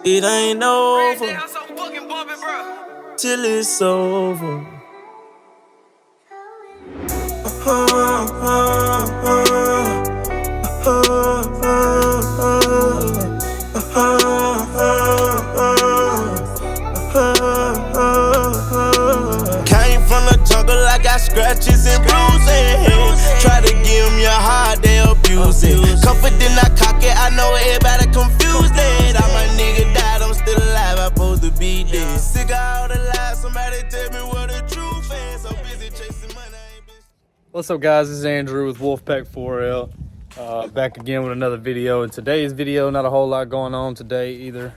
It ain't over till it's over. Came from the jungle, I got scratches and bruises. Try to give them your heart, they abuse it. Confident, I cock it, I know everybody confused it. All my nigga died, I'm still alive, I'm supposed to be dead. Sick of all the lies, somebody tell me what the truth is. So busy chasing money, I ain't been... What's up, guys? This is Andrew with Wolfpack 4L. Back again with another video. In today's video, not a whole lot going on today either.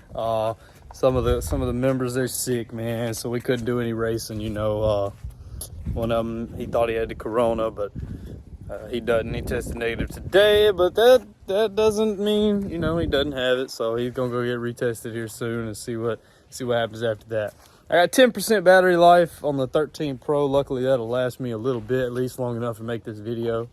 Some of the members, they're sick, man, so we couldn't do any racing. You know, one of them, he thought he had the corona, but he doesn't. He tested negative today, but that doesn't mean, you know, he doesn't have it. So he's gonna go get retested here soon and see what happens after that. I got 10% battery life on the 13 Pro. Luckily, that'll last me a little bit, at least long enough to make this video.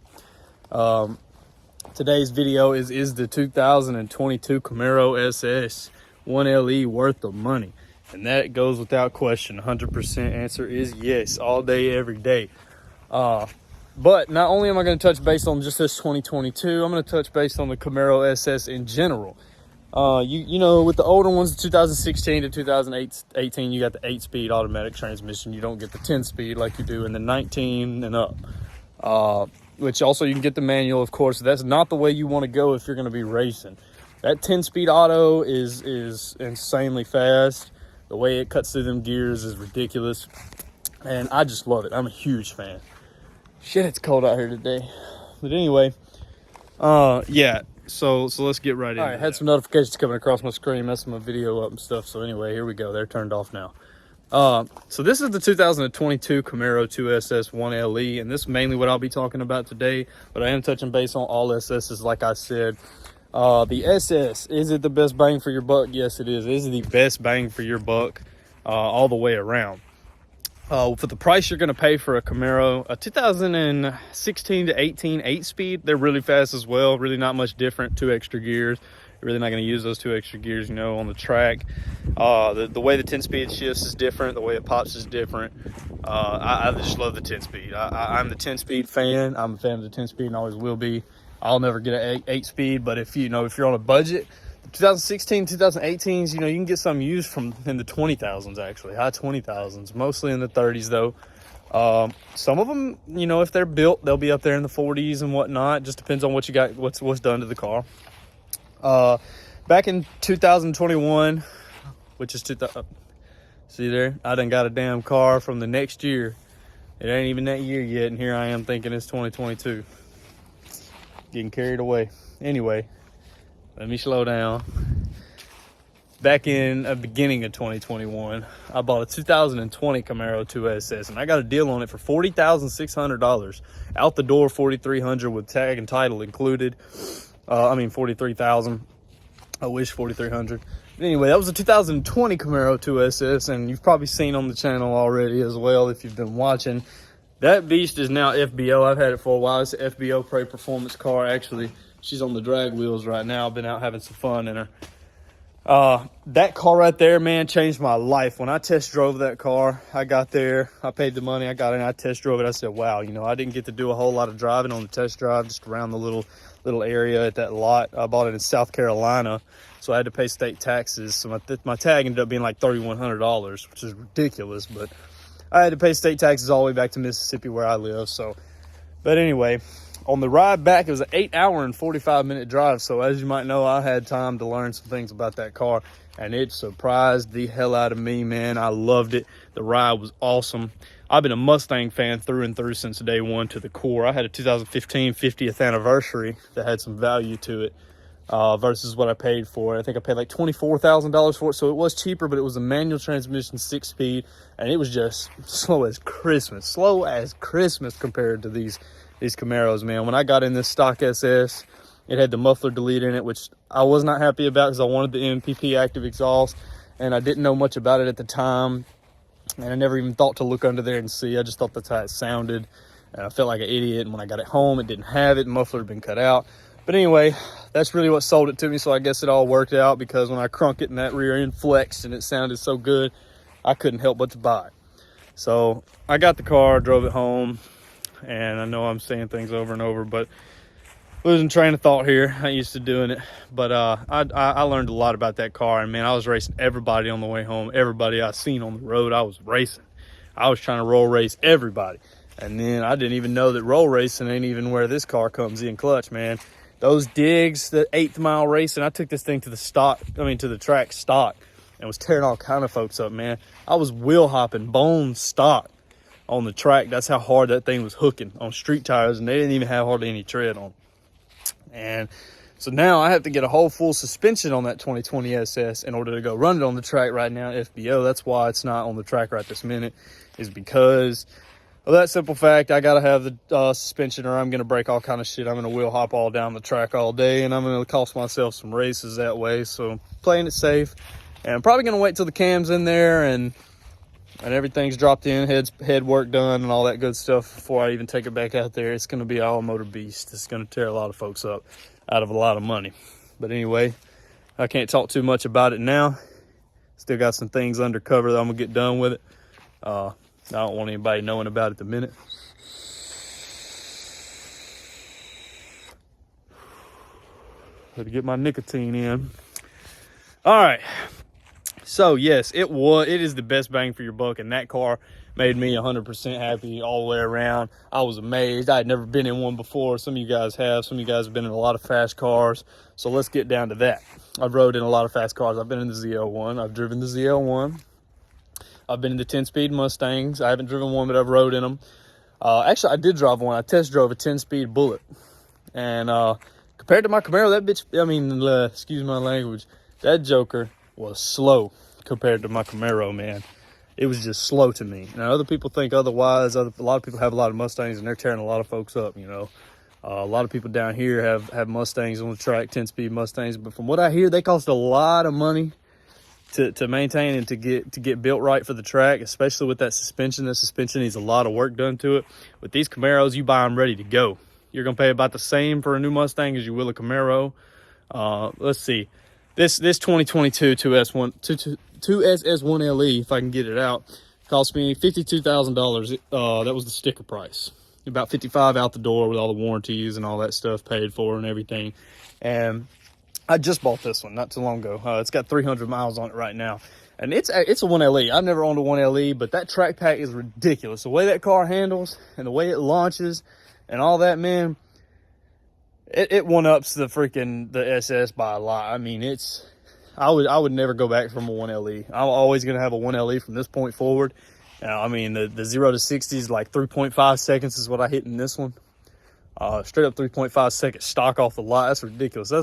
Today's video is the 2022 Camaro SS 1LE worth of money, and that goes without question. 100% answer is yes, all day, every day. But not only am I going to touch base on just this 2022, I'm going to touch base on the Camaro SS in general. You know, with the older ones, 2016 to 2018, you got the 8-speed automatic transmission. You don't get the 10-speed like you do in the 19 and up. Which also you can get the manual, of course. That's not the way you want to go if you're going to be racing. That 10-speed auto is insanely fast. The way it cuts through them gears is ridiculous, and I just love it. I'm a huge fan. Shit, it's cold out here today. But anyway, yeah. So let's get right in. All right, had some notifications coming across my screen, messing my video up and stuff. So anyway, here we go. They're turned off now. So this is the 2022 Camaro 2SS 1LE, and this is mainly what I'll be talking about today, but I am touching base on all SSs like I said. The SS, is it the best bang for your buck? Yes, it is. It is the best bang for your buck all the way around. For the price you're going to pay for a Camaro, a 2016 to 18 8-speed, they're really fast as well, really not much different, 2 extra gears. You're really not going to use those 2 extra gears, you know, on the track. The way the 10-speed shifts is different. The way it pops is different. I just love the 10-speed. I'm the 10-speed fan. I'm a fan of the 10-speed and always will be. I'll never get an 8-speed, but if you're on a budget, the 2016, 2018s, you know, you can get some used from in the 20,000s actually, high 20,000s, mostly in the 30s though. Some of them, you know, if they're built, they'll be up there in the 40s and whatnot. Just depends on what you got, what's done to the car. Back in 2021, which is see there, I done got a damn car from the next year. It ain't even that year yet, and here I am thinking it's 2022. Getting carried away. Anyway, let me slow down. Back in the beginning of 2021, I bought a 2020 Camaro 2SS, and I got a deal on it for $40,600. Out the door, $4,300 with tag and title included. I mean, $43,000. I wish $4,300. Anyway, that was a 2020 Camaro 2SS, and you've probably seen on the channel already as well if you've been watching. That beast is now FBO. I've had it for a while. It's an FBO Prey Performance car. Actually, she's on the drag wheels right now. I've been out having some fun in her. That car right there, man, changed my life. When I test drove that car, I got there, I paid the money, I got in, I test drove it. I said, wow, you know, I didn't get to do a whole lot of driving on the test drive, just around the little area at that lot. I bought it in South Carolina, so I had to pay state taxes. So my tag ended up being like $3,100, which is ridiculous, but I had to pay state taxes all the way back to Mississippi where I live. So, but anyway, on the ride back, it was an 8-hour and 45-minute drive. So as you might know, I had time to learn some things about that car, and it surprised the hell out of me, man. I loved it. The ride was awesome. I've been a Mustang fan through and through since day one to the core. I had a 2015 50th anniversary that had some value to it versus what I paid for it. I think I paid like $24,000 for it, so it was cheaper, but it was a manual transmission, 6-speed, and it was just slow as Christmas compared to these Camaros, man. When I got in this stock SS, it had the muffler delete in it, which I was not happy about because I wanted the MPP active exhaust, and I didn't know much about it at the time, and I never even thought to look under there and see. I just thought that's how it sounded. And I felt like an idiot. And when I got it home, it didn't have it. The muffler had been cut out. But anyway, that's really what sold it to me. So I guess it all worked out, because when I crunk it and that rear end flexed and it sounded so good, I couldn't help but to buy it. So I got the car, drove it home, and I know I'm saying things over and over, but losing train of thought here. I used to doing it, but I learned a lot about that car. And man, I was racing everybody on the way home. Everybody I seen on the road, I was racing. I was trying to roll race everybody. And then I didn't even know that roll racing ain't even where this car comes in clutch, man. Those digs, the 8th mile racing, I took this thing to the track stock, and was tearing all kind of folks up, man. I was wheel hopping bone stock on the track. That's how hard that thing was hooking on street tires, and they didn't even have hardly any tread on them. And so now I have to get a whole full suspension on that 2020 SS in order to go run it on the track right now, FBO. That's why it's not on the track right this minute, is because of that simple fact. I got to have the suspension, or I'm going to break all kind of shit. I'm going to wheel hop all down the track all day, and I'm going to cost myself some races that way. So playing it safe, and I'm probably going to wait till the cam's in there and everything's dropped in, head work done and all that good stuff before I even take it back out there. It's going to be all motor beast. It's going to tear a lot of folks up out of a lot of money. But anyway, I can't talk too much about it now. Still got some things undercover that I'm going to get done with it. I don't want anybody knowing about it at the minute. Had to get my nicotine in. All right. So yes, it is the best bang for your buck, and that car made me 100% happy all the way around. I was amazed. I had never been in one before. Some of you guys have. Some of you guys have been in a lot of fast cars. So let's get down to that. I've rode in a lot of fast cars. I've been in the ZL1. I've driven the ZL1. I've been in the 10-speed Mustangs. I haven't driven one, but I've rode in them. Actually, I did drive one. I test drove a 10-speed Bullet. And compared to my Camaro, that bitch, excuse my language, that joker was slow compared to my Camaro, man. It was just slow to me. Now, other people think otherwise. A lot of people have a lot of Mustangs, and they're tearing a lot of folks up, you know. A lot of people down here have Mustangs on the track, 10-speed Mustangs. But from what I hear, they cost a lot of money to maintain and to get built right for the track, especially with that suspension. That suspension needs a lot of work done to it. With these Camaros, you buy them ready to go. You're going to pay about the same for a new Mustang as you will a Camaro. Let's see. This 2022 2SS1 LE, if I can get it out, cost me $52,000. That was the sticker price. About $55,000 out the door with all the warranties and all that stuff paid for and everything. And I just bought this one not too long ago. It's got 300 miles on it right now. And it's a 1LE. I've never owned a 1LE, but that track pack is ridiculous. The way that car handles and the way it launches and all that, man, it one-ups the SS by a lot. I mean, I would never go back from a 1LE. I'm always going to have a 1LE from this point forward. I mean, the 0 to 60 is like 3.5 seconds is what I hit in this one. Straight up 3.5 seconds stock off the lot. That's ridiculous.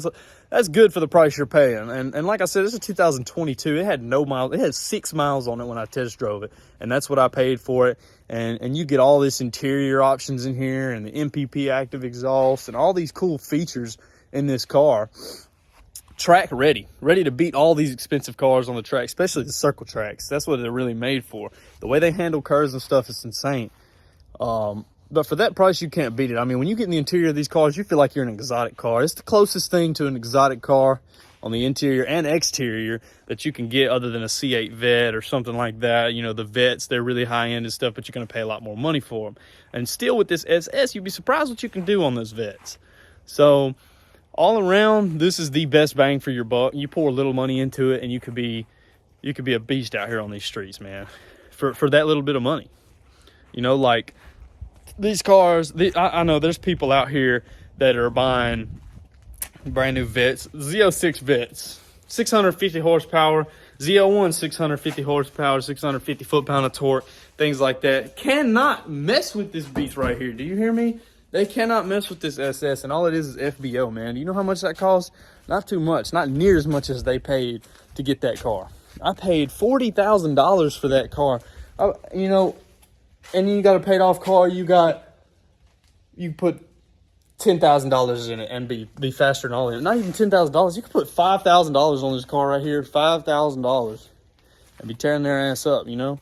That's good for the price you're paying. And like I said, this is 2022. It had no miles. It had 6 miles on it when I test drove it, and that's what I paid for it. And you get all this interior options in here, and the MPP active exhaust, and all these cool features in this car. Track ready to beat all these expensive cars on the track, especially the circle tracks. That's what they're really made for. The way they handle curves and stuff is insane. But for that price, you can't beat it. I mean, when you get in the interior of these cars, you feel like you're in an exotic car. It's the closest thing to an exotic car on the interior and exterior that you can get other than a C8 Vet or something like that. You know, the Vets, they're really high-end and stuff, but you're going to pay a lot more money for them. And still with this SS, you'd be surprised what you can do on those Vets. So all around, this is the best bang for your buck. You pour a little money into it, and you could be a beast out here on these streets, man, for that little bit of money. You know, like these cars, I know there's people out here that are buying brand new Vets, Z06 Vets, 650 horsepower, Z01 650 horsepower, 650 foot-pound of torque, things like that. Cannot mess with this beast right here. Do you hear me? They cannot mess with this SS, and all it is FBO, man. Do you know how much that costs? Not too much, not near as much as they paid to get that car. I paid $40,000 for that car. You know, and you got a paid off car. You put $10,000 in it and be faster than all of it. Not even $10,000. You could put $5,000 on this car right here, $5,000, and be tearing their ass up. You know,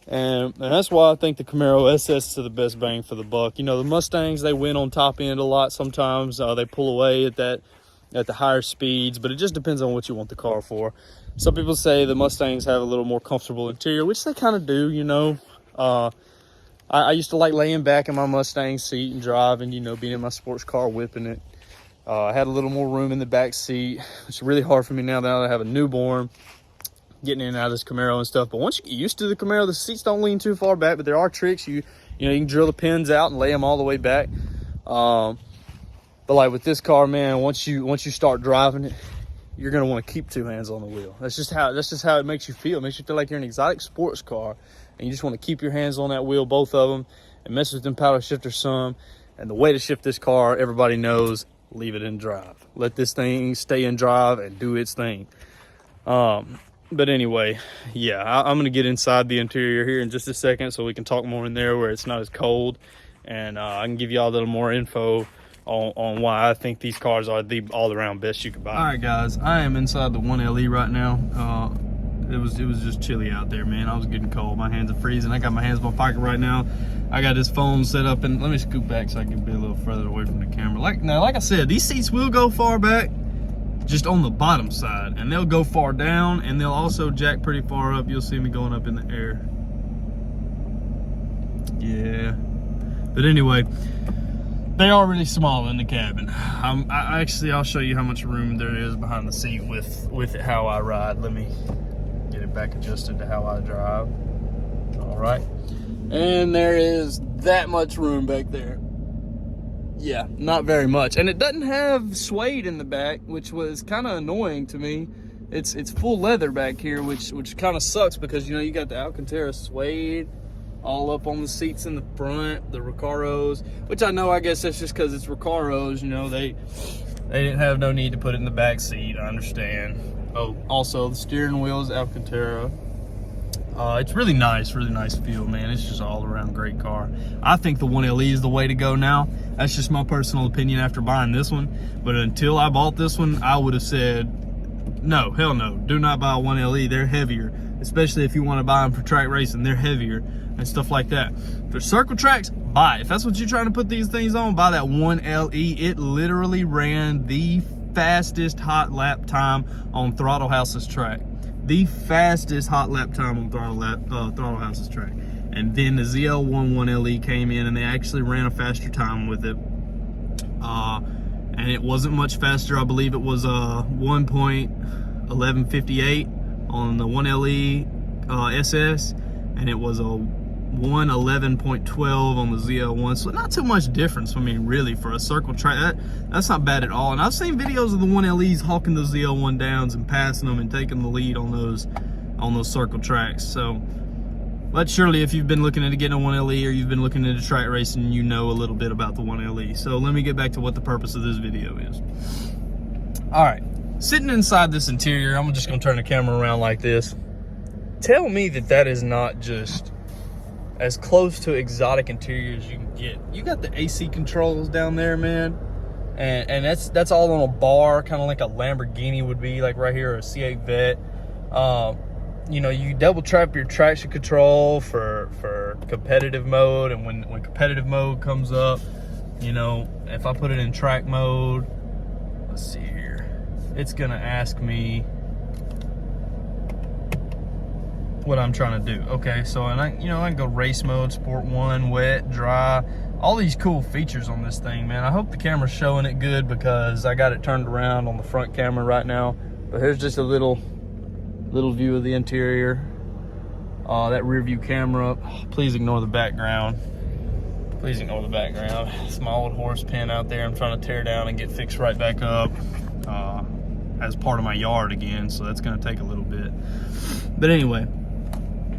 And that's why I think the Camaro SS is the best bang for the buck. You know, the Mustangs, they win on top end a lot sometimes. They pull away at the higher speeds, but it just depends on what you want the car for. Some people say the Mustangs have a little more comfortable interior, which they kind of do, you know. I used to like laying back in my Mustang seat and driving, you know, being in my sports car, whipping it. I had a little more room in the back seat. It's really hard for me now that I have a newborn, getting in and out of this Camaro and stuff. But once you get used to the Camaro, the seats don't lean too far back, but there are tricks. You know, you can drill the pins out and lay them all the way back. But like with this car, man, once you start driving it, you're gonna want to keep two hands on the wheel. That's just how it makes you feel. It makes you feel like you're an exotic sports car, and you just want to keep your hands on that wheel, both of them, and mess with them paddle shifters some. And the way to shift this car, everybody knows, leave it in drive. Let this thing stay in drive and do its thing. But anyway, yeah, I'm going to get inside the interior here in just a second so we can talk more in there where it's not as cold. And I can give you all a little more info on why I think these cars are the all-around best you could buy. All right, guys, I am inside the 1LE right now. It was just chilly out there, man. I was getting cold. My hands are freezing. I got my hands in my pocket right now. I got this phone set up, and let me scoot back so I can be a little further away from the camera. Like I said, these seats will go far back, just on the bottom side, and they'll go far down, and they'll also jack pretty far up. You'll see me going up in the air. Yeah. But anyway, they are really small in the cabin. I'll show you how much room there is behind the seat with it, how I ride. Let me get it back adjusted to how I drive. All right. And there is that much room back there. Yeah, not very much. And it doesn't have suede in the back, which was kind of annoying to me. It's full leather back here, which kind of sucks because, you know, you got the Alcantara suede all up on the seats in the front, the Recaros, which I guess that's just because it's Recaros, you know, they didn't have no need to put it in the back seat, I understand. Oh, also the steering wheel is Alcantara. It's really nice feel, man. It's just all around great car. I think the 1LE is the way to go now. That's just my personal opinion after buying this one. But until I bought this one, I would have said, no, hell no, do not buy a 1LE. They're heavier, especially if you want to buy them for track racing. They're heavier and stuff like that. For circle tracks, buy it. If that's what you're trying to put these things on, buy that 1LE. It literally ran the fastest hot lap time on Throttle House's track. The fastest hot lap time on Throttle House's track. And then the ZL11 1LE came in and they actually ran a faster time with it. And it wasn't much faster. I believe it was 1.1158 on the 1LE SS, and it was a 111.12 on the ZL1. So not too much difference, I mean, really, for a circle track. That's not bad at all. And I've seen videos of the 1LEs hawking those ZL1 downs and passing them and taking the lead on those circle tracks. So, but surely if you've been looking at getting a 1LE or you've been looking into track racing, you know a little bit about the 1LE. So let me get back to what the purpose of this video is. All right, sitting inside this interior, I'm just gonna turn the camera around like this. Tell me that is not just as close to exotic interior as you can get. You got the AC controls down there, man, and that's all on a bar, kind of like a Lamborghini would be, like right here, or a C8 Vet. You know, you double tap your traction control for competitive mode, and when competitive mode comes up, you know, if I put it in track mode, let's see here, it's gonna ask me what I'm trying to do. Okay, so and I can go race mode, sport 1, wet, dry, all these cool features on this thing, man. I hope the camera's showing it good because I got it turned around on the front camera right now. But here's just a little view of the interior. That rear view camera, please ignore the background. Please ignore the background. It's my old horse pen out there I'm trying to tear down and get fixed right back up as part of my yard again, so that's gonna take a little bit. But anyway,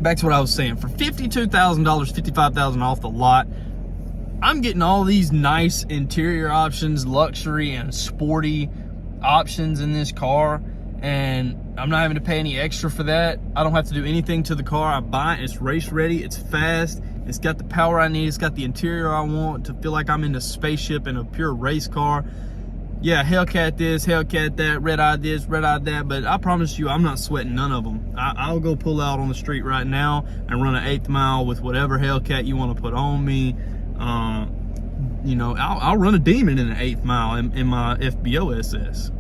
back to what I was saying. For $52,000, $55,000 off the lot, I'm getting all these nice interior options, luxury and sporty options in this car, and I'm not having to pay any extra for that. I don't have to do anything to the car. I buy it, it's race ready, it's fast, it's got the power I need, it's got the interior I want to feel like I'm in a spaceship in a pure race car. yeah, Hellcat this, Hellcat that, Red Eye this, Red Eye that, but I promise you I'm not sweating none of them. I'll go pull out on the street right now and run an 1/8 mile with whatever Hellcat you want to put on me. You know, I'll run a Demon in an 1/8 mile in my FBO SS.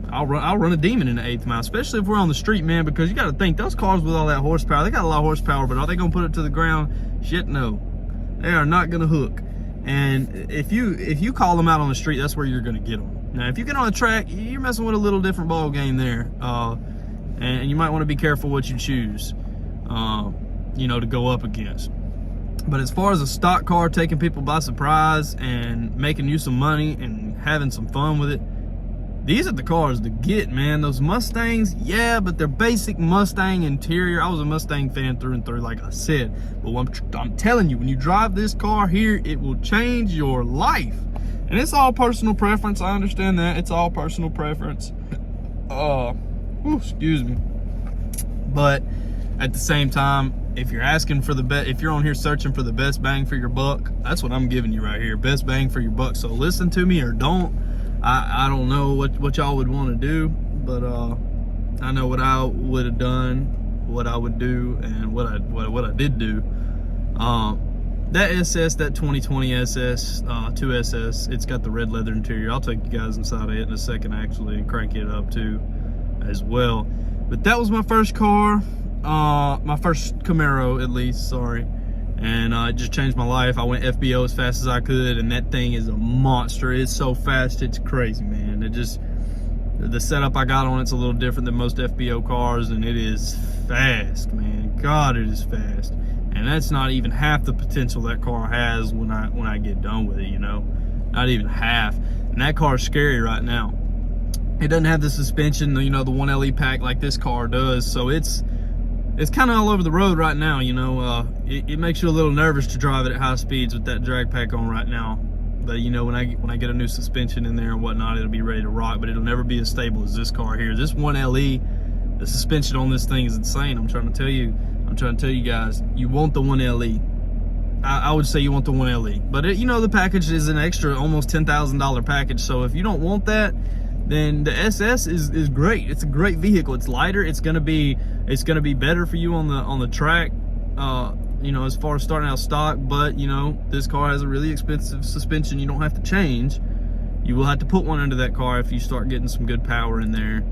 I'll run a Demon in an 1/8 mile, especially if we're on the street, man, because you got to think, those cars with all that horsepower, they got a lot of horsepower, but are they going to put it to the ground? Shit, no. They are not going to hook. And if you call them out on the street, that's where you're going to get them. Now, if you get on a track, you're messing with a little different ball game there. And you might want to be careful what you choose, you know, to go up against. But as far as a stock car taking people by surprise and making you some money and having some fun with it, these are the cars to get, man. Those Mustangs, yeah, but they're basic Mustang interior. I was a Mustang fan through and through, like I said. But I'm telling you, when you drive this car here, it will change your life. And it's all personal preference. I understand that. It's all personal preference. Excuse me. But at the same time, if you're asking for the best, if you're on here searching for the best bang for your buck, that's what I'm giving you right here. Best bang for your buck. So listen to me or don't. I don't know what y'all would want to do, but I know what I would have done, what I would do, and what I did do. That SS, that 2020 SS, 2SS, it's got the red leather interior. I'll take you guys inside of it in a second, actually, and crank it up too, as well. But that was my first car, my first Camaro, at least. Sorry. And it just changed my life. I went FBO as fast as I could, and that thing is a monster. It's so fast, it's crazy, man. It just, the setup I got on it's a little different than most FBO cars, and it is fast, man. God, it is fast. And that's not even half the potential that car has when I get done with it, you know? Not even half. And that car is scary right now. It doesn't have the suspension, you know, the 1LE pack like this car does, so it's kind of all over the road right now, you know. It makes you a little nervous to drive it at high speeds with that drag pack on right now. But you know, when I get a new suspension in there and whatnot, it'll be ready to rock. But it'll never be as stable as this car here. This 1LE, the suspension on this thing is insane. I'm trying to tell you guys, you want the 1LE. I would say you want the 1LE. But you know, the package is an extra almost $10,000 package. So if you don't want that, then the SS is great. It's a great vehicle. It's lighter. It's gonna be better for you on the track. You know, as far as starting out stock. But you know, this car has a really expensive suspension. You don't have to change. You will have to put one into that car if you start getting some good power in there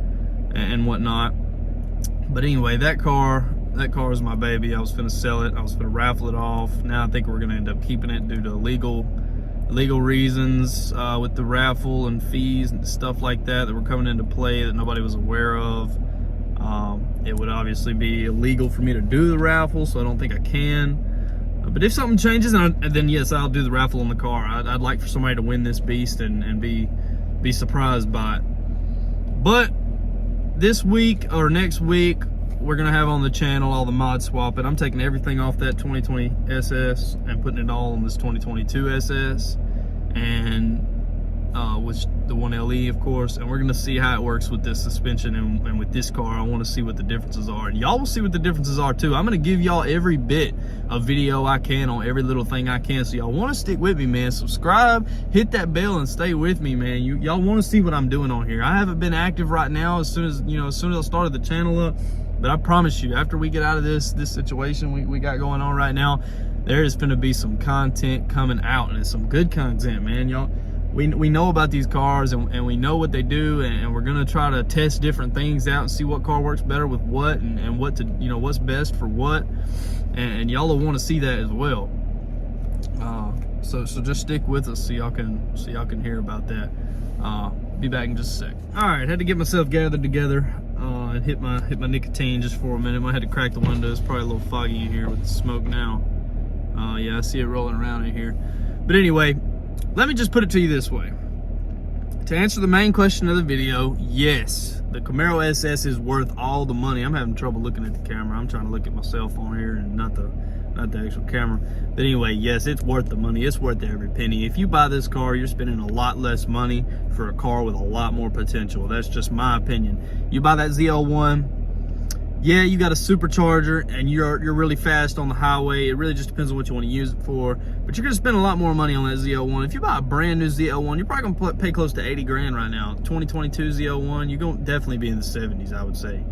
and whatnot. But anyway, that car is my baby. I was gonna sell it. I was gonna raffle it off. Now I think we're gonna end up keeping it due to legal reasons with the raffle and fees and stuff like that were coming into play that nobody was aware of. It would obviously be illegal for me to do the raffle, so I don't think I can. But if something changes, then yes, I'll do the raffle on the car. I'd like for somebody to win this beast and be surprised by it. But this week or next week, we're gonna have on the channel all the mod swapping. I'm taking everything off that 2020 SS and putting it all on this 2022 SS, and with the 1LE, of course. And we're gonna see how it works with this suspension and with this car. I want to see what the differences are, and y'all will see what the differences are too. I'm gonna give y'all every bit of video I can on every little thing I can. So y'all want to stick with me, man. Subscribe, hit that bell, and stay with me, man. Y'all want to see what I'm doing on here. I haven't been active right now. As soon as I started the channel up. But I promise you, after we get out of this situation we got going on right now, there is going to be some content coming out, and it's some good content, man. Y'all, we know about these cars, and we know what they do, and we're going to try to test different things out and see what car works better with what, and what to, you know, what's best for what, and y'all will want to see that as well. So just stick with us so y'all can hear about that. Be back in just a sec. All right, had to get myself gathered together. And hit my nicotine just for a minute. I had to crack the window. It's probably a little foggy in here with the smoke now. Yeah, I see it rolling around in here. But anyway, let me just put it to you this way. To answer the main question of the video, yes, the Camaro SS is worth all the money. I'm having trouble looking at the camera. I'm trying to look at my cell phone here and not the actual camera. But anyway, yes, it's worth the money. It's worth every penny. If you buy this car, you're spending a lot less money for a car with a lot more potential. That's just my opinion. You buy that Z01, Yeah, you got a supercharger and you're really fast on the highway. It really just depends on what you want to use it for. But you're gonna spend a lot more money on that Z01. If you buy a brand new Z01, you're probably gonna pay close to 80 grand right now. 2022 Z01, you're gonna definitely be in the 70s, I would say.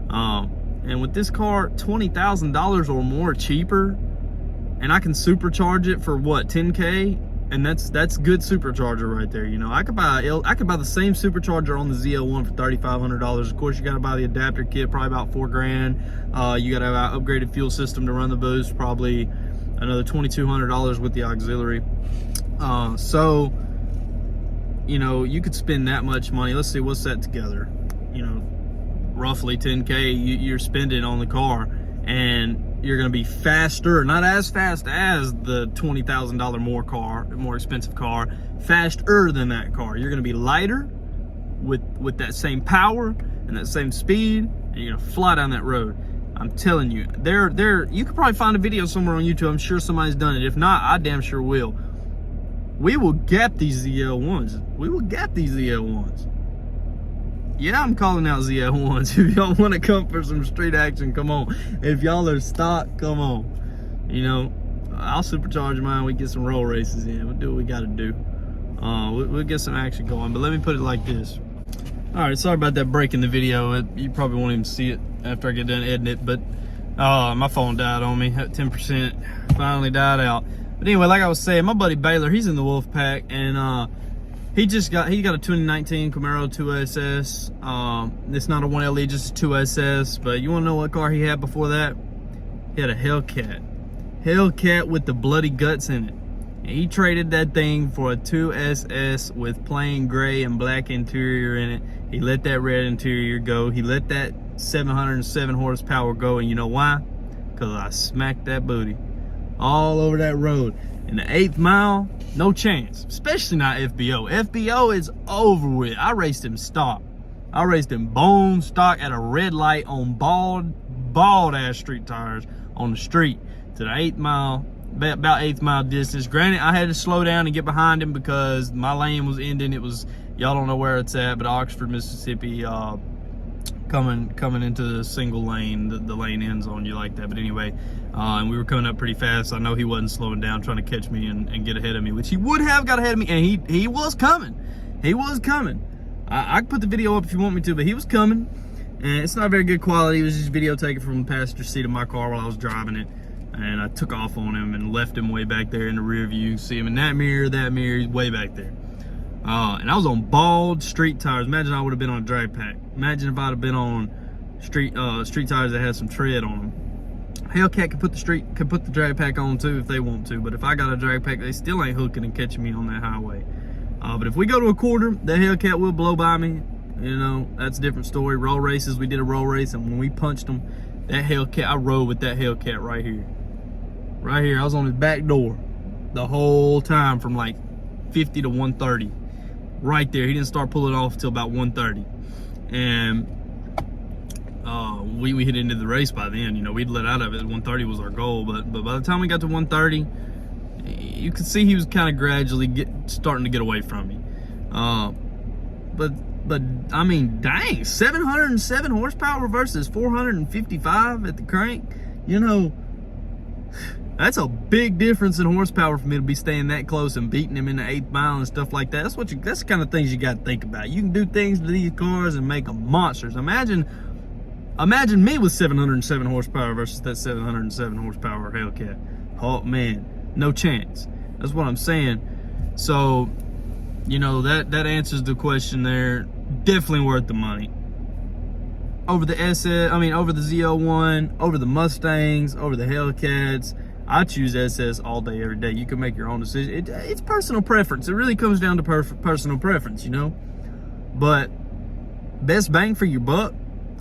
And with this car, $20,000 or more cheaper, and I can supercharge it for what, 10K? And that's good supercharger right there. You know, I could buy the same supercharger on the Z01 for $3,500. Of course, you got to buy the adapter kit, probably about $4 grand. You got to have an upgraded fuel system to run the boost, probably another $2,200 with the auxiliary. So, you know, you could spend that much money. Let's see, what's that together? You know, roughly 10K you're spending on the car, and you're going to be faster, not as fast as the $20,000 more expensive car, faster than that car. You're going to be lighter with that same power and that same speed, and you're going to fly down that road. I'm telling you, you could probably find a video somewhere on YouTube. I'm sure somebody's done it. If not, I damn sure will. We will gap these ZL1s. We will gap these ZL1s. Yeah, I'm calling out ZL1s. If y'all want to come for some street action, come on. If y'all are stock, come on. You know, I'll supercharge mine. We get some roll races in. We'll do what we got to do. We'll get some action going. But let me put it like this. All right, sorry about that break in the video. You probably won't even see it after I get done editing it. But my phone died on me at 10%. Finally died out. But anyway, like I was saying, my buddy Baylor, he's in the Wolf Pack, and he got a 2019 Camaro 2SS. It's not a 1LE, just a 2SS. But you want to know what car he had before that? He had a Hellcat. Hellcat with the bloody guts in it. And he traded that thing for a 2SS with plain gray and black interior in it. He let that red interior go. He let that 707 horsepower go. And you know why? Because I smacked that booty all over that road. In the 8th mile, no chance, especially not FBO. FBO is over with. I raced him stock. I raced him bone stock at a red light on bald ass street tires on the street to the 8th mile, about 8th mile distance. Granted, I had to slow down and get behind him because my lane was ending. It was, y'all don't know where it's at, but Oxford, Mississippi, coming into the single lane, the lane ends on you like that. But anyway, and we were coming up pretty fast. I know he wasn't slowing down trying to catch me and get ahead of me, which he would have got ahead of me, and he was coming. He was coming. I can put the video up if you want me to, but he was coming, and it's not very good quality. It was just video taken from the passenger seat of my car while I was driving it, and I took off on him and left him way back there in the rear view. You can see him in that mirror, he's way back there. And I was on bald street tires. Imagine I would have been on a drag pack. Imagine if I'd have been on street tires that had some tread on them. Hellcat could put the drag pack on too if they want to, but if I got a drag pack, they still ain't hooking and catching me on that highway. But if we go to a quarter, that Hellcat will blow by me. You know, that's a different story. Roll races, we did a roll race, and when we punched them, that Hellcat, I rode with that Hellcat right here. Right here, I was on his back door the whole time from like 50 to 130. Right there, he didn't start pulling off until about 130, and we hit into the race by then. You know, we'd let out of it. 130 was our goal, but by the time we got to 130, you could see he was kind of gradually starting to get away from me. But I mean, dang, 707 horsepower versus 455 at the crank. You know, that's a big difference in horsepower for me to be staying that close and beating him in the 8th mile and stuff like that. That's the kind of things you got to think about. You can do things to these cars and make them monsters. Imagine me with 707 horsepower versus that 707 horsepower Hellcat. Oh man, no chance. That's what I'm saying. So, you know, that answers the question there. Definitely worth the money. Over the SS, over the ZL1, over the Mustangs, over the Hellcats. I choose SS all day, every day. You can make your own decision. It's personal preference. It really comes down to personal preference, you know. But best bang for your buck,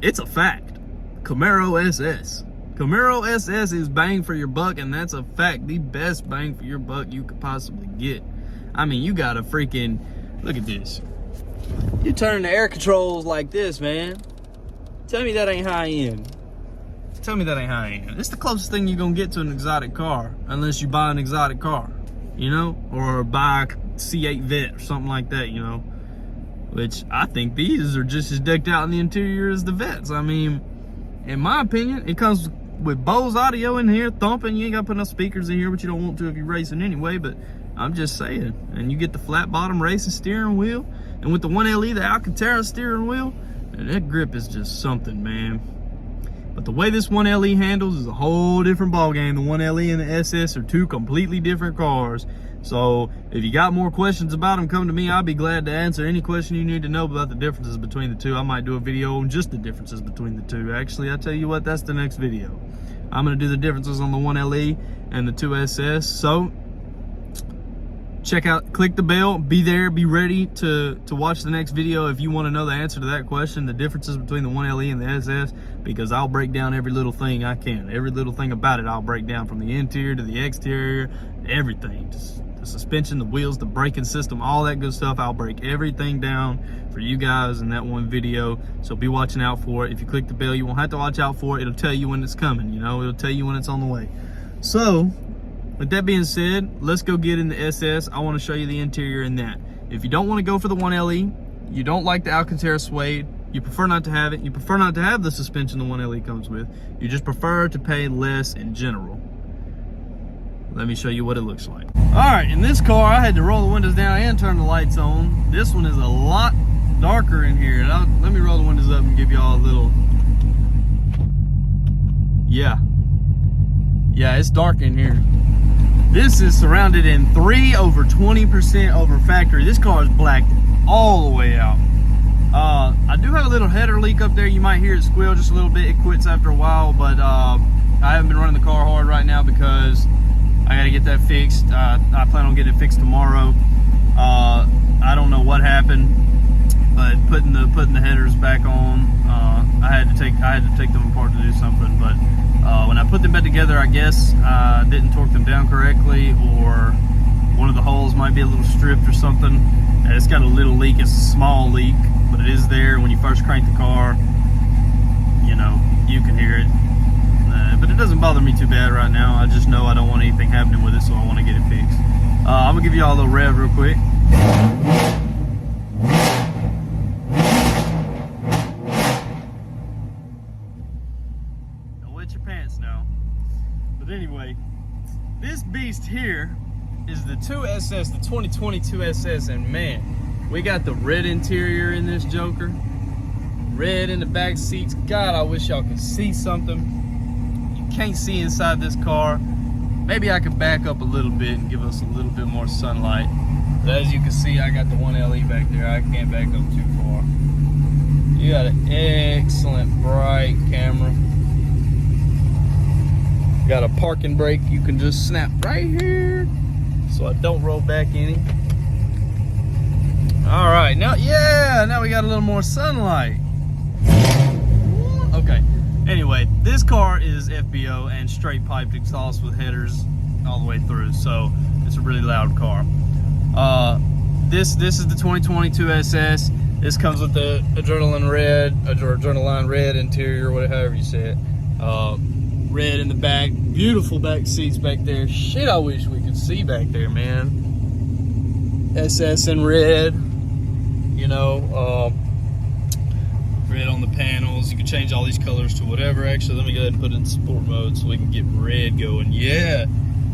it's a fact. Camaro SS. Camaro SS is bang for your buck, and that's a fact. The best bang for your buck you could possibly get. I mean, you got a freaking, look at this. You turn the air controls like this, man. Tell me that ain't high end. Tell me that ain't high end. It's the closest thing you're gonna get to an exotic car, unless you buy an exotic car, you know, or buy a C8 Vet or something like that, you know. Which I think these are just as decked out in the interior as the Vets. I mean, in my opinion, it comes with Bose audio in here, thumping. You ain't got to put no speakers in here, but you don't want to if you're racing anyway, but I'm just saying. And you get the flat bottom racing steering wheel, and with the 1LE, the Alcantara steering wheel, and that grip is just something, man. But the way this 1LE handles is a whole different ballgame. The 1LE and the SS are two completely different cars. So if you got more questions about them, come to me. I'll be glad to answer any question you need to know about the differences between the two. I might do a video on just the differences between the two. Actually, I tell you what, that's the next video. I'm gonna do the differences on the 1LE and the 2SS. So check out, click the bell, be there, be ready to watch the next video if you want to know the answer to that question, the differences between the 1LE and the SS, because I'll break down every little thing I can. Every little thing about it I'll break down, from the interior to the exterior, everything. Just the suspension, the wheels, the braking system, all that good stuff. I'll break everything down for you guys in that one video, so be watching out for it. If you click the bell, you won't have to watch out for it. It'll tell you when it's coming, you know, it'll tell you when it's on the way. So with that being said, let's go get in the SS. I want to show you the interior in that. If you don't want to go for the 1LE, you don't like the Alcantara suede, you prefer not to have it, you prefer not to have the suspension the 1LE comes with, you just prefer to pay less in general, let me show you what it looks like. All right, in this car, I had to roll the windows down and turn the lights on. This one is a lot darker in here. And let me roll the windows up and give y'all a little, yeah, it's dark in here. This is surrounded in 3 over 20% over factory. This car is blacked all the way out. I do have a little header leak up there. You might hear it squeal just a little bit. It quits after a while, but I haven't been running the car hard right now because I gotta get that fixed. I plan on getting it fixed tomorrow. I don't know what happened, but putting the headers back on, I had to take them apart to do something, but when I put them back together, I guess I didn't torque them down correctly, or one of the holes might be a little stripped or something. And it's got a little leak. It's a small leak, but it is there. When you first crank the car, you know, you can hear it. But it doesn't bother me too bad right now. I just know I don't want anything happening with it, so I want to get it fixed. I'm gonna give y'all a little rev real quick. But anyway, this beast here is the 2SS, the 2022 SS, and man, we got the red interior in this joker, red in the back seats. God, I wish y'all could see something. You can't see inside this car. Maybe I could back up a little bit and give us a little bit more sunlight. But as you can see, I got the 1LE back there. I can't back up too far. You got an excellent bright camera. Got a parking brake you can just snap right here so I don't roll back any. All right, now we got a little more sunlight. Okay, anyway, this car is FBO and straight piped exhaust with headers all the way through, so it's a really loud car. This is the 2022 SS. This comes with the adrenaline red interior, whatever you say it. Red in the back, beautiful back seats back there. Shit, I wish we could see back there, man. SS in red, you know, red on the panels. You can change all these colors to whatever. Actually, let me go ahead and put it in sport mode so we can get red going. Yeah,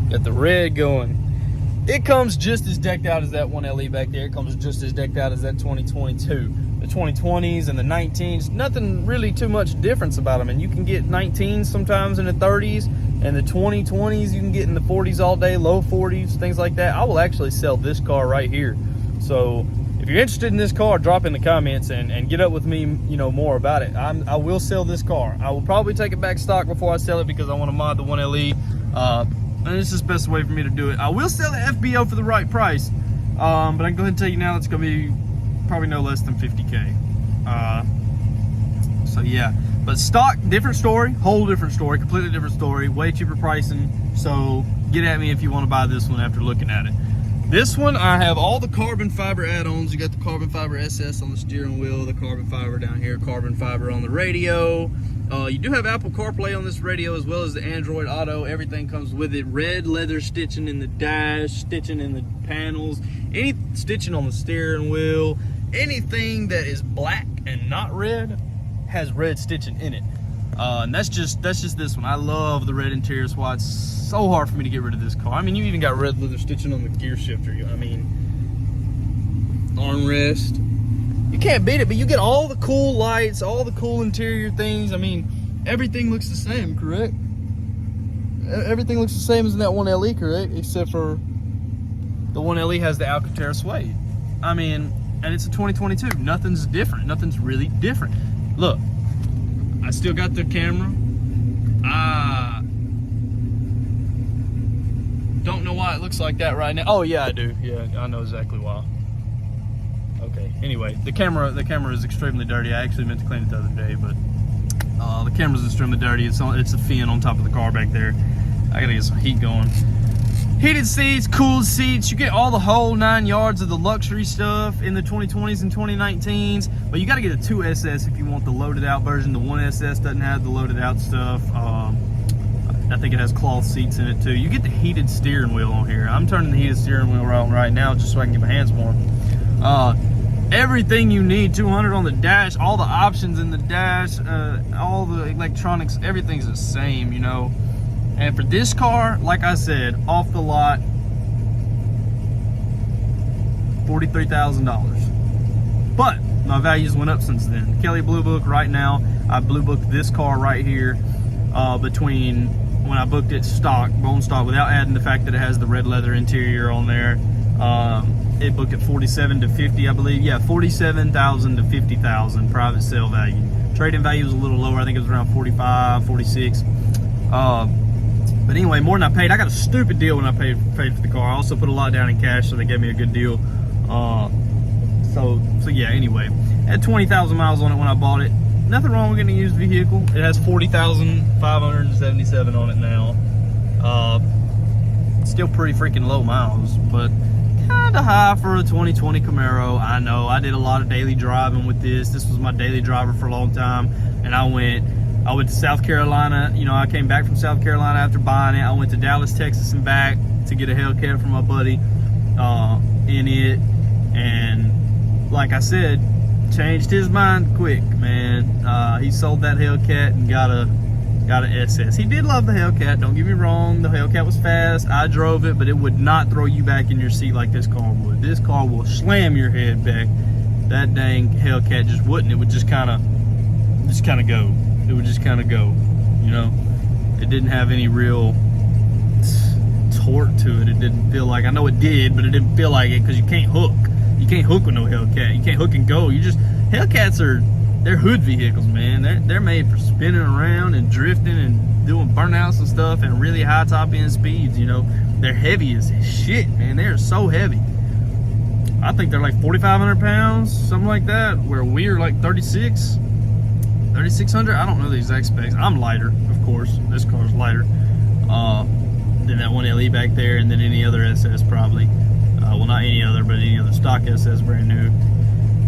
got the red going. It comes just as decked out as that 1LE back there. It comes just as decked out as that 2022. The 2020s and the 19s, nothing really too much difference about them. And you can get 19s sometimes in the 30s, and the 2020s you can get in the 40s all day, low 40s, things like that. I will actually sell this car right here. So if you're interested in this car, drop in the comments and get up with me, you know, more about it. I will sell this car. I will probably take it back stock before I sell it because I want to mod the 1LE. And this is the best way for me to do it. I will sell the FBO for the right price, but I can go ahead and tell you now it's going to be probably no less than 50K. So yeah, but stock, different story, whole different story, completely different story, way cheaper pricing. So get at me if you want to buy this one after looking at it. This one, I have all the carbon fiber add-ons. You got the carbon fiber SS on the steering wheel, the carbon fiber down here, carbon fiber on the radio. You do have Apple CarPlay on this radio as well as the Android Auto. Everything comes with it. Red leather stitching in the dash, stitching in the panels, any stitching on the steering wheel. Anything that is black and not red has red stitching in it. And that's just this one. I love the red interior. That's why it's so hard for me to get rid of this car. I mean, you even got red leather stitching on the gear shifter. I mean, armrest. You can't beat it, but you get all the cool lights, all the cool interior things. I mean, everything looks the same, correct? Everything looks the same as in that 1LE, correct? Except for the 1LE has the Alcantara suede. I mean, and it's a 2022. Nothing's different. Nothing's really different. Look, I still got the camera. I don't know why it looks like that right now. Oh yeah, I do. Yeah, I know exactly why. Okay. Anyway, the camera is extremely dirty. I actually meant to clean it the other day, but the camera's extremely dirty. It's a fin on top of the car back there. I gotta get some heat going. Heated seats, cooled seats. You get all the whole 9 yards of the luxury stuff in the 2020s and 2019s. But you gotta get a 2SS if you want the loaded out version. The 1SS doesn't have the loaded out stuff. I think it has cloth seats in it too. You get the heated steering wheel on here. I'm turning the heated steering wheel around right now just so I can get my hands warm. Everything you need, 200 on the dash, all the options in the dash, all the electronics, everything's the same, you know. And for this car, like I said, off the lot, $43,000. But my values went up since then. Kelly Blue Book right now, I blue booked this car right here between when I booked it stock, bone stock, without adding the fact that it has the red leather interior on there. It booked at 47 to 50, I believe. Yeah, 47,000 to 50,000 private sale value. Trade-in value was a little lower. I think it was around 45, 46. But anyway, more than I paid. I got a stupid deal when I paid for the car. I also put a lot down in cash, so they gave me a good deal. So yeah. Anyway, had 20,000 miles on it when I bought it. Nothing wrong with getting a used vehicle. It has 40,577 on it now. Still pretty freaking low miles, but kind of high for a 2020 Camaro. I know. I did a lot of daily driving with this. This was my daily driver for a long time, and I went to South Carolina. You know, I came back from South Carolina after buying it. I went to Dallas, Texas, and back to get a Hellcat from my buddy in it, and like I said, changed his mind quick, man. He sold that Hellcat and got an SS. He did love the Hellcat, don't get me wrong. The Hellcat was fast. I drove it, but it would not throw you back in your seat like this car would. This car will slam your head back. That dang Hellcat just wouldn't. It would just kind of go. It would just kind of go, you know. It didn't have any real torque to it. It didn't feel like, I know it did, but it didn't feel like it because you can't hook. You can't hook with no Hellcat. You can't hook and go. Hellcats they're hood vehicles, man. They're made for spinning around and drifting and doing burnouts and stuff and really high top end speeds, you know. They're heavy as shit, man. They're so heavy. I think they're like 4,500 pounds, something like that, where we're like 3,600. I don't know the exact specs. I'm lighter, of course. This car's lighter than that 1LE back there, and then any other SS probably. Well, not any other, but any other stock SS brand new.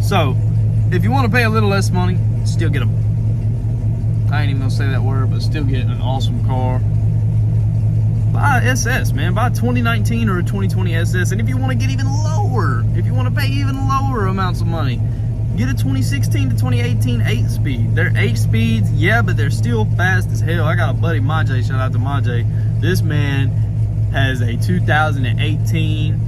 So, if you want to pay a little less money, still get I ain't even gonna say that word, but still get an awesome car. Buy an SS, man. Buy a 2019 or a 2020 SS. And if you want to get even lower, if you want to pay even lower amounts of money, get a 2016 to 2018 8-speed. They're 8 speeds, yeah, but they're still fast as hell. I got a buddy, Majay, shout out to Majay. This man has a 2018.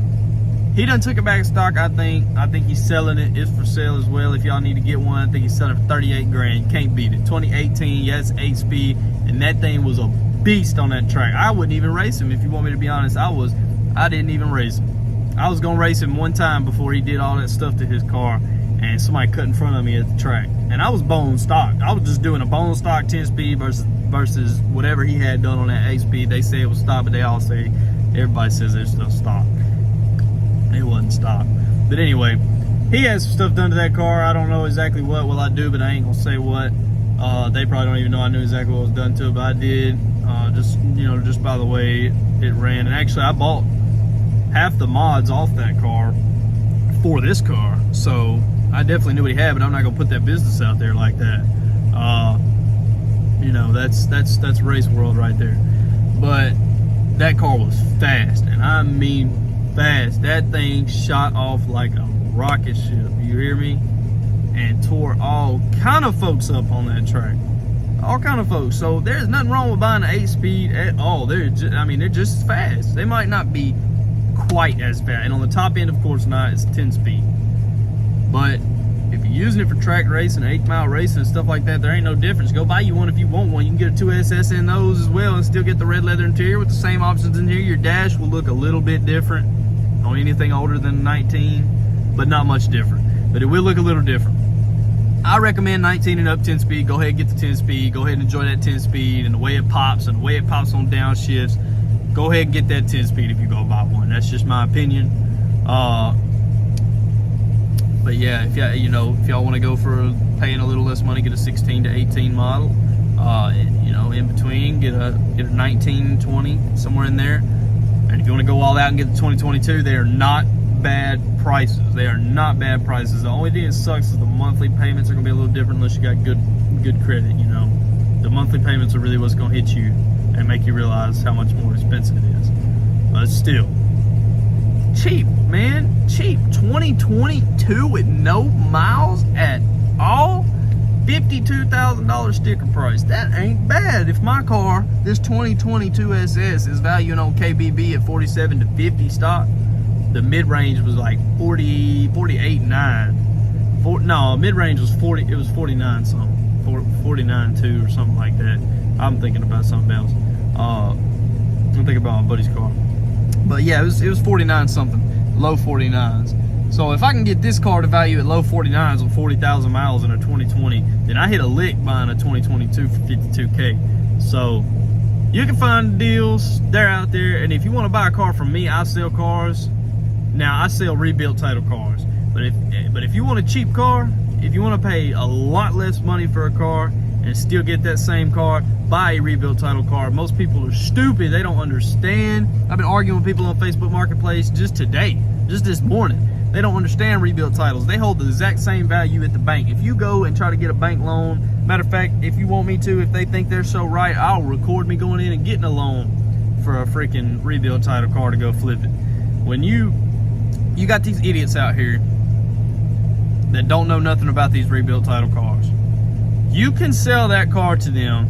He done took it back stock, I think. I think he's selling it. It's for sale as well. If y'all need to get one, I think he's selling it for 38 grand. Can't beat it. 2018, yes, 8-speed, and that thing was a beast on that track. I wouldn't even race him, if you want me to be honest. I didn't even race him. I was gonna race him one time before he did all that stuff to his car, and somebody cut in front of me at the track. And I was bone stock. I was just doing a bone stock 10-speed versus whatever he had done on that 8-speed. They say it was stock, but everybody says there's stuff stock. It wasn't stock. But anyway, he has some stuff done to that car. I don't know exactly what will I do, but I ain't gonna say what. They probably don't even know I knew exactly what was done to it, but I did. Just by the way it ran. And actually, I bought half the mods off that car for this car, so I definitely knew what he had. But I'm not gonna put that business out there like that. That's race world right there. But that car was fast, and I mean fast. That thing shot off like a rocket ship, you hear me? And tore all kind of folks up on that track. all kind of folks. So there's nothing wrong with buying an 8-speed at all. They're just as fast. They might not be quite as fast, and on the top end, of course not, it's 10-speed. But if you're using it for track racing, 8-mile racing and stuff like that, there ain't no difference. Go buy you one if you want one. You can get a 2SS in those as well and still get the red leather interior with the same options in here. Your dash will look a little bit different on anything older than 19, but not much different. But it will look a little different. I recommend 19 and up 10-speed. Go ahead and get the 10-speed. Go ahead and enjoy that 10-speed and the way it pops and the way it pops on downshifts. Go ahead and get that 10-speed if you go buy one. That's just my opinion. But yeah, if y'all want to go for paying a little less money, get a 16 to 18 model. In between, get a 19, 20, somewhere in there. And if you want to go all out and get the 2022, they are not bad prices. They are not bad prices. The only thing that sucks is the monthly payments are going to be a little different unless you got good credit. The monthly payments are really what's going to hit you and make you realize how much more expensive it is. But still, cheap, man, cheap. 2022 with no miles at all. $52,000 sticker price. That ain't bad. If my car, this 2022 SS, is valuing on KBB at 47 to 50 stock, the mid-range was like 40, 48.9. No, mid-range was 40. It was 49 something, 49.2 or something like that. I'm thinking about something else. I'm thinking about my buddy's car. But yeah, it was 49 something, low 49s. So if I can get this car to value at low 49s with 40,000 miles in a 2020, then I hit a lick buying a 2022 for 52K. So you can find deals, they're out there. And if you want to buy a car from me, I sell cars. Now I sell rebuilt title cars. But if you want a cheap car, if you want to pay a lot less money for a car and still get that same car, buy a rebuilt title car. Most people are stupid. They don't understand. I've been arguing with people on Facebook Marketplace just today, just this morning. They don't understand rebuilt titles. They hold the exact same value at the bank. If you go and try to get a bank loan, matter of fact, if you want me to, if they think they're so right, I'll record me going in and getting a loan for a freaking rebuilt title car to go flip it. When you got these idiots out here that don't know nothing about these rebuilt title cars, you can sell that car to them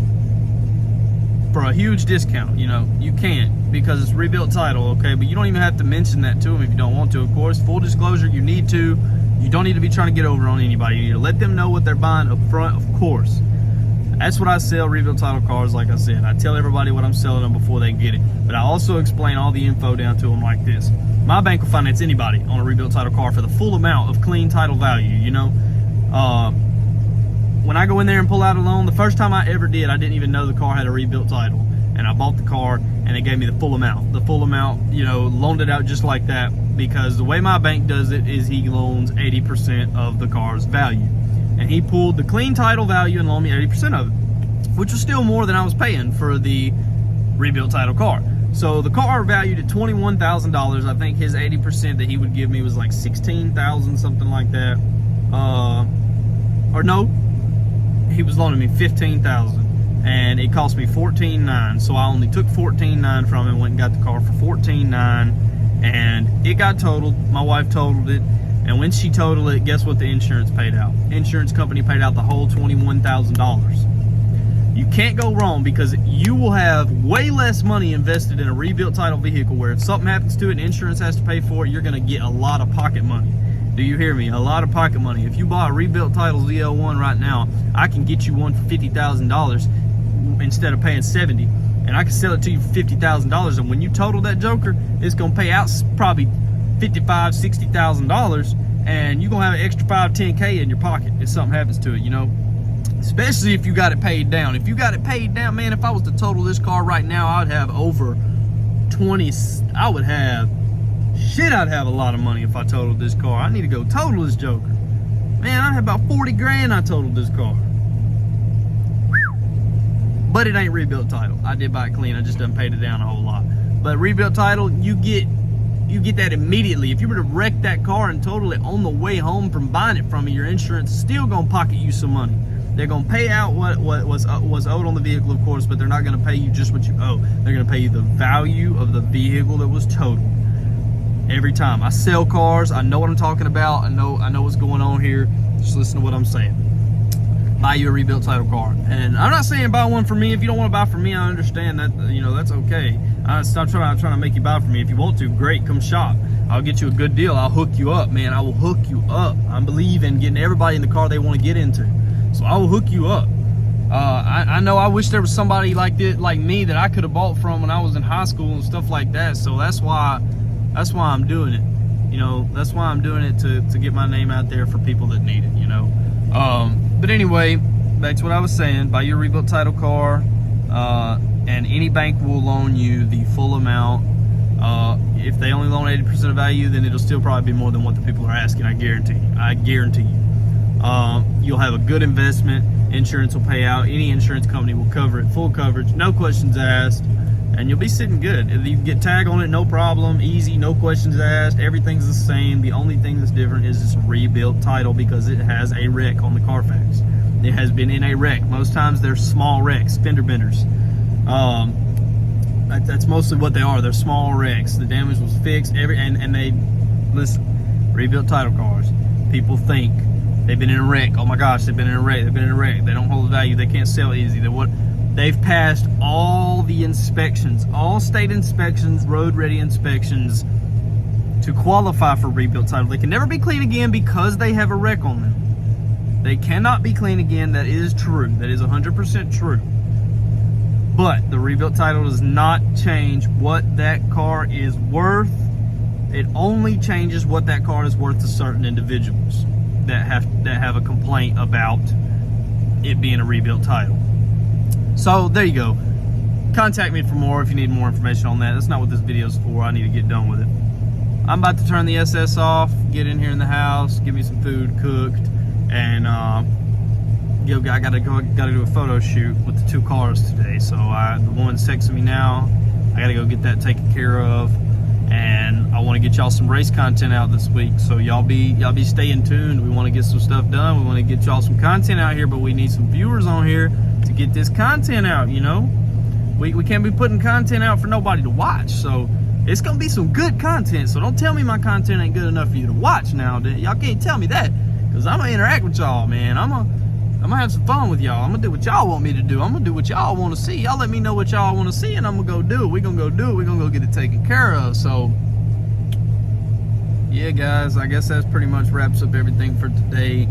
for a huge discount. You can't, because it's rebuilt title, okay? But you don't even have to mention that to them if you don't want to, of course. Full disclosure, you need to. You don't need to be trying to get over on anybody. You need to let them know what they're buying up front, of course. That's what I sell rebuilt title cars, like I said. I tell everybody what I'm selling them before they get it. But I also explain all the info down to them like this. My bank will finance anybody on a rebuilt title car for the full amount of clean title value, When I go in there and pull out a loan, the first time I ever did, I didn't even know the car had a rebuilt title. And I bought the car and they gave me the full amount. The full amount, loaned it out just like that, because the way my bank does it is he loans 80% of the car's value. And he pulled the clean title value and loaned me 80% of it, which was still more than I was paying for the rebuilt title car. So the car valued at $21,000. I think his 80% that he would give me was like $16,000, something like that. Or no, he was loaning me $15,000. And it cost me $14,900, so I only took $14,900 from him, went and got the car for $14,900, and it got totaled. My wife totaled it, and when she totaled it, guess what the insurance paid out? Insurance company paid out the whole $21,000. You can't go wrong, because you will have way less money invested in a rebuilt title vehicle, where if something happens to it and insurance has to pay for it, you're going to get a lot of pocket money. Do you hear me? A lot of pocket money. If you buy a rebuilt title ZL1 right now, I can get you one for $50,000 instead of paying $70,000, and I can sell it to you for $50,000. And when you total that joker, it's gonna pay out probably $55,000, $60,000, and you're gonna have an extra $5,000–$10,000 in your pocket if something happens to it. Especially if you got it paid down. If you got it paid down, man, if I was to total this car right now, I'd have over 20. I'd have a lot of money if I totaled this car. I need to go total this joker. Man, I'd have about 40 grand I totaled this car. But it ain't rebuilt title. I did buy it clean. I just done paid it down a whole lot. But rebuilt title, you get that immediately. If you were to wreck that car and total it on the way home from buying it from me, your insurance is still gonna pocket you some money. They're gonna pay out what was owed on the vehicle, of course, but they're not gonna pay you just what you owe. They're gonna pay you the value of the vehicle that was totaled. Every time. I sell cars. I know what I'm talking about. I know what's going on here. Just listen to what I'm saying. buy you a rebuilt title car. And I'm not saying buy one for me. If you don't want to buy for me, I understand that, you know, that's okay. I'm not trying to make you buy for me. If you want to, great, come shop. I'll get you a good deal. I'll hook you up, man. I will hook you up. I believe in getting everybody in the car they want to get into. So I will hook you up. I know I wish there was somebody like me that I could have bought from when I was in high school and stuff like that. So that's why I'm doing it. You know, that's why I'm doing it, to get my name out there for people that need it, you know. But anyway, back to what I was saying. Buy your rebuilt title car, and any bank will loan you the full amount. If they only loan 80% of value, then it'll still probably be more than what the people are asking. I guarantee you. You'll have a good investment. Insurance will pay out. Any insurance company will cover it. Full coverage, no questions asked, and you'll be sitting good. If you can get tag on it, no problem. Easy, no questions asked. Everything's the same. The only thing that's different is it's a rebuilt title because it has a wreck on the Carfax. It has been in a wreck. Most times they're small wrecks, fender benders. That's mostly what they are. They're small wrecks. The damage was fixed. And they, listen, rebuilt title cars. People think they've been in a wreck. Oh my gosh, they've been in a wreck. They've been in a wreck. They don't hold the value. They can't sell easy. They've passed all the inspections, all state inspections, road ready inspections to qualify for rebuilt title. They can never be clean again because they have a wreck on them. They cannot be clean again. That is true. That is 100% true. But the rebuilt title does not change what that car is worth. It only changes what that car is worth to certain individuals that have a complaint about it being a rebuilt title. So there you go. Contact me for more if you need more information on that. That's not what this video is for. I need to get done with it. I'm about to turn the SS off, get in here in the house, get me some food cooked, and I gotta do a photo shoot with the two cars today. So the woman's texting me now. I gotta go get that taken care of, and I want to get y'all some race content out this week. So y'all be staying tuned. We want to get some stuff done. We want to get y'all some content out here, but we need some viewers on here to get this content out. You know, we can't be putting content out for nobody to watch. So it's gonna be some good content. So don't tell me my content ain't good enough for you to watch now. Y'all can't tell me that, because I'm gonna interact with y'all, man. I'm gonna have some fun with y'all. I'm gonna do what y'all want me to do. I'm gonna do what y'all want to see. Y'all let me know what y'all want to see, and I'm gonna go do it. We're gonna go do it. We're gonna go get it taken care of. So yeah, guys, I guess that's pretty much wraps up everything for today.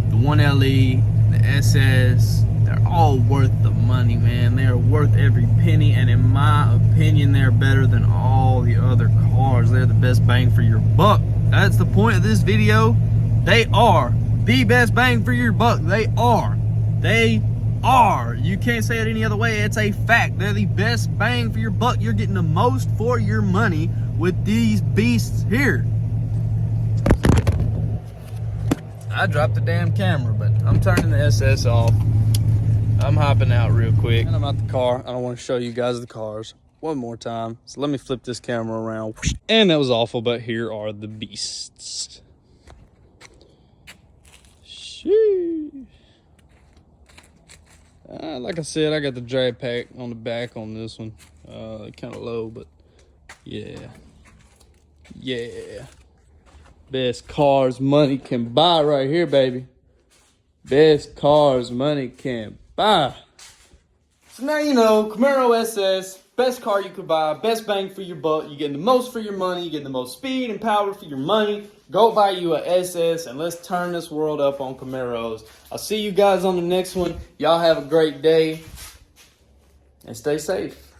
The 1LE, the SS, they're all worth the money, man. They are worth every penny, and in my opinion, they're better than all the other cars. They're the best bang for your buck. That's the point of this video. They are the best bang for your buck. They are. You can't say it any other way. It's a fact. They're the best bang for your buck. You're getting the most for your money with these beasts here. I dropped the damn camera, but I'm turning the SS off. I'm hopping out real quick. And I'm out the car. I don't want to show you guys the cars one more time. So let me flip this camera around. And that was awful, but here are the beasts. Sheesh. Like I said, I got the drag pack on the back on this one. Kind of low, but yeah. Best cars money can buy right here, baby. Best cars money can buy. So now you know, Camaro SS, best car you could buy, best bang for your buck. You're getting the most for your money. You're getting the most speed and power for your money. Go buy you a SS, and let's turn this world up on Camaros. I'll see you guys on the next one. Y'all have a great day, and stay safe.